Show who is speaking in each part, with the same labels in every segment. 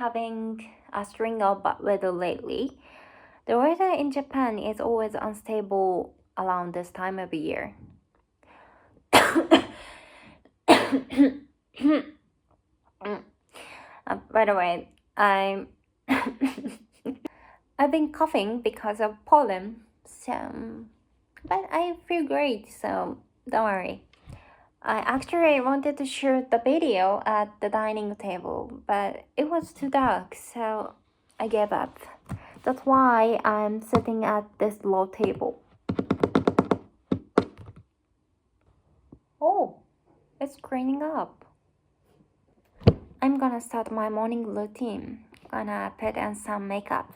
Speaker 1: having a string of bad weather lately. The weather in Japan is always unstable around this time of year. By the way, I've been coughing because of pollen, but I feel great, so don't worry. I actually wanted to shoot the video at the dining table, but it was too dark, so I gave up. That's why I'm sitting at this low table. Oh, it's cleaning up. I'm gonna start my morning routine. Gonna put on some makeup.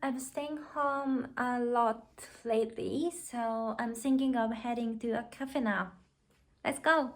Speaker 1: I'm staying home a lot lately, so I'm thinking of heading to a cafe now. Let's go!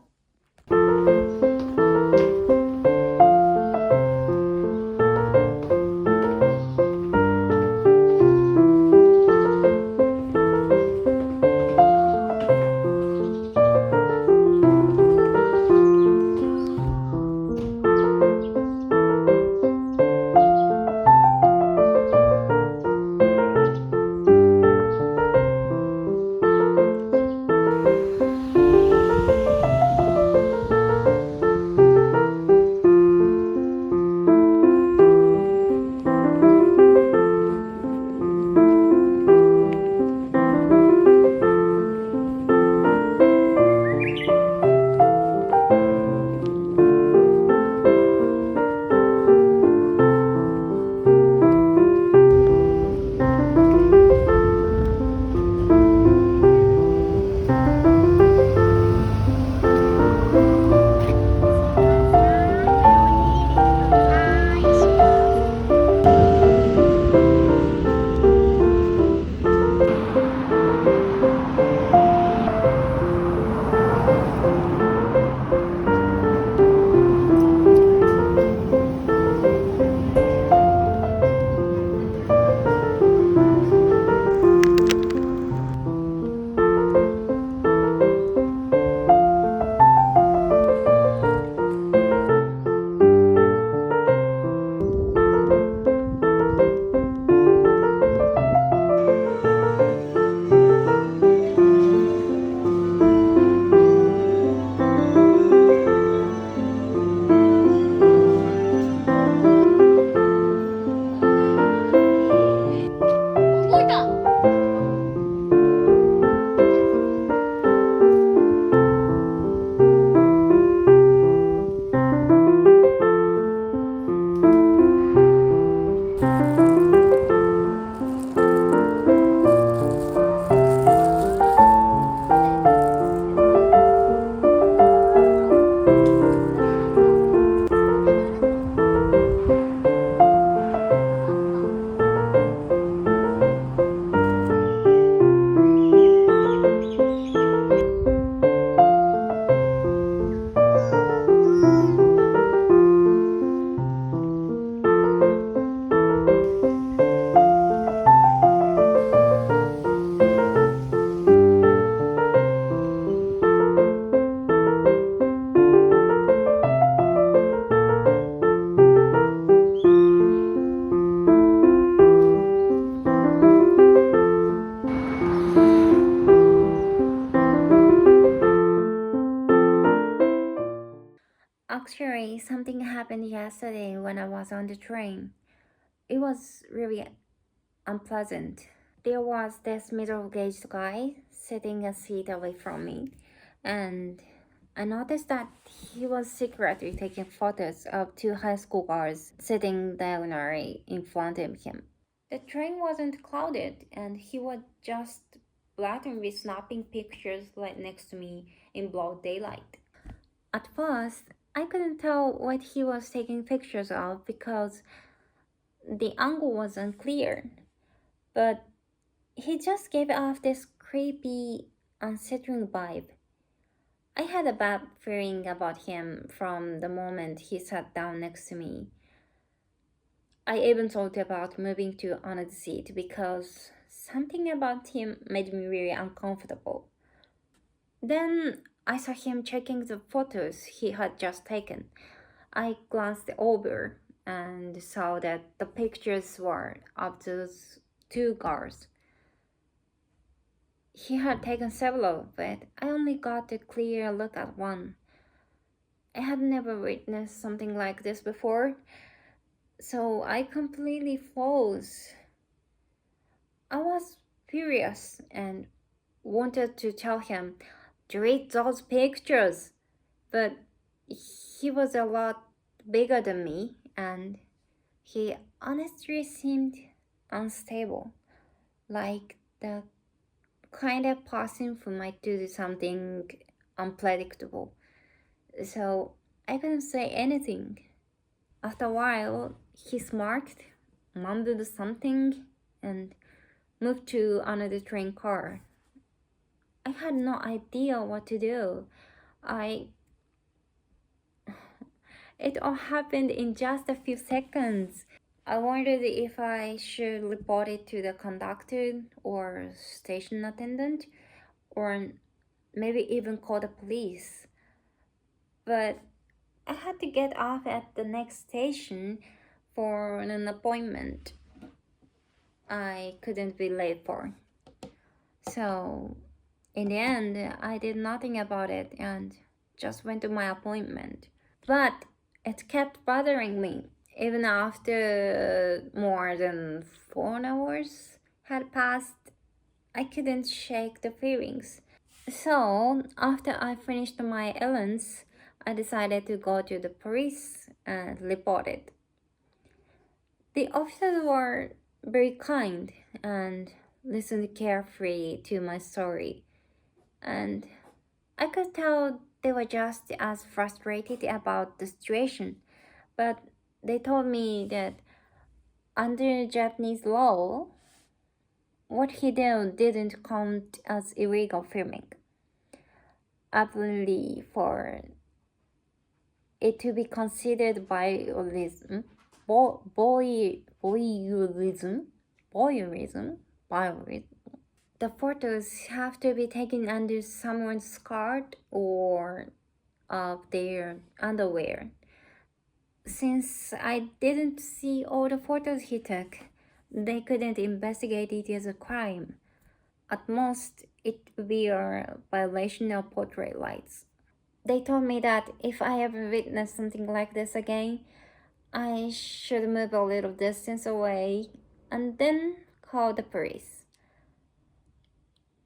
Speaker 1: Actually, something happened yesterday when I was on the train. It was really unpleasant. there was this middle-aged guy sitting a seat away from me, and I noticed that he was secretly taking photos of two high school girls sitting diagonally in front of him. The train wasn't crowded, and he was just blatantly snapping pictures right next to me in broad daylight. At first, I couldn't tell what he was taking pictures of because the angle was unclear, but he just gave off this creepy, unsettling vibe. I had a bad feeling about him from the moment he sat down next to me. I even thought about moving to another seat because something about him made me really uncomfortable. Then I saw him checking the photos he had just taken. I glanced over and saw that the pictures were of those two girls. He had taken several, but I only got a clear look at one. I had never witnessed something like this before, so I completely froze. I was furious and wanted to tell him, delete those pictures, but he was a lot bigger than me and he honestly seemed unstable, like the kind of person who might do something unpredictable. So I couldn't say anything. After a while, he smirked, mumbled something, and moved to another train car. I had no idea what to do. I. It all happened in just a few seconds. I wondered if I should report it to the conductor or station attendant, or maybe even call the police. But I had to get off at the next station for an appointment I couldn't be late for. So, in the end, I did nothing about it and just went to my appointment. But it kept bothering me. Even after more than 4 hours had passed, I couldn't shake the feelings. So, after I finished my errands, I decided to go to the police and report it. The officers were very kind and listened carefully to my story, and I could tell they were just as frustrated about the situation, but they told me that under Japanese law, what he did didn't count as illegal filming. Apparently, for it to be considered voyeurism, voyeurism, the photos have to be taken under someone's skirt or of their underwear. Since I didn't see all the photos he took, they couldn't investigate it as a crime. At most, it would be a violation of portrait rights. They told me that if I ever witness something like this again, I should move a little distance away and then call the police.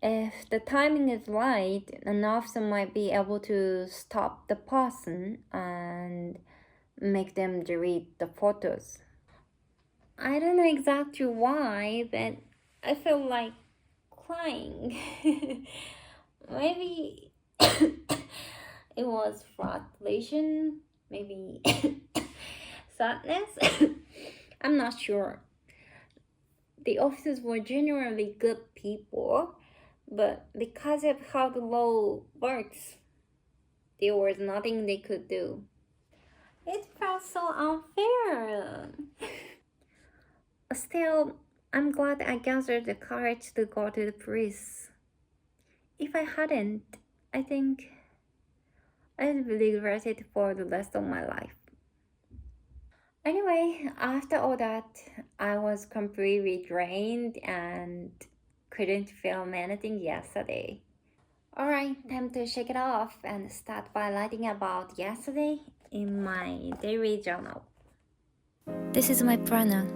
Speaker 1: If the timing is right, an officer might be able to stop the person and make them delete the photos. I don't know exactly why, but I feel like crying. Maybe it was frustration, maybe sadness. I'm not sure. The officers were generally good people, but because of how the law works, there was nothing they could do. It felt so unfair. Still, I'm glad I gathered the courage to go to the police. If I hadn't, I think I'd regret it for the rest of my life. Anyway, after all that, I was completely drained and couldn't film anything yesterday. Alright, time to shake it off and start by writing about yesterday in my daily journal. This is my planner.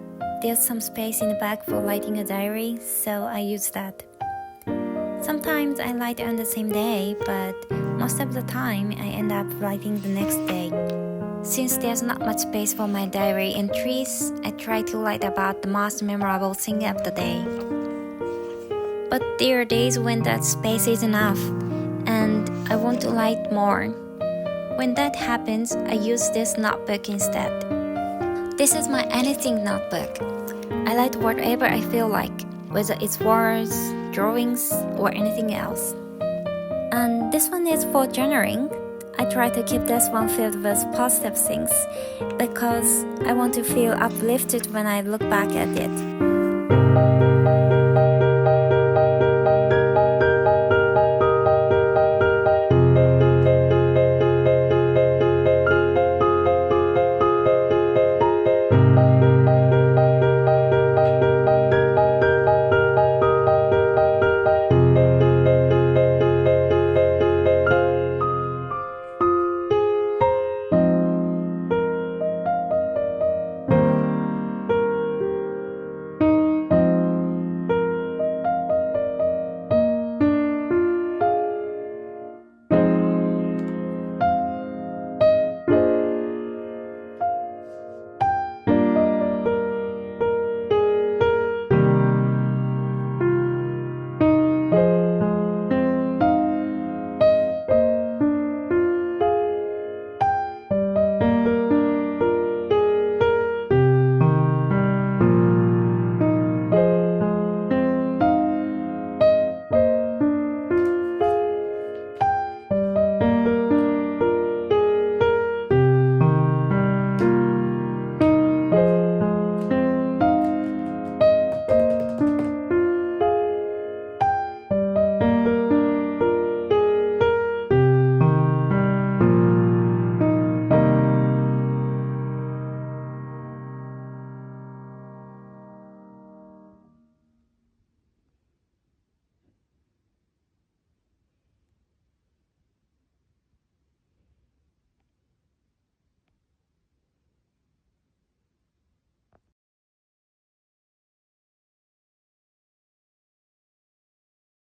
Speaker 1: there's some space in the back for writing a diary, so I use that. Sometimes I write on the same day, but most of the time I end up writing the next day. Since there's not much space for my diary entries, I try to write about the most memorable thing of the day. But there are days when that space is enough, and I want to write more. When that happens, I use this notebook instead. This is my anything notebook. I write whatever I feel like, whether it's words, drawings, or anything else. And this one is for journaling. I try to keep this one filled with positive things because I want to feel uplifted when I look back at it.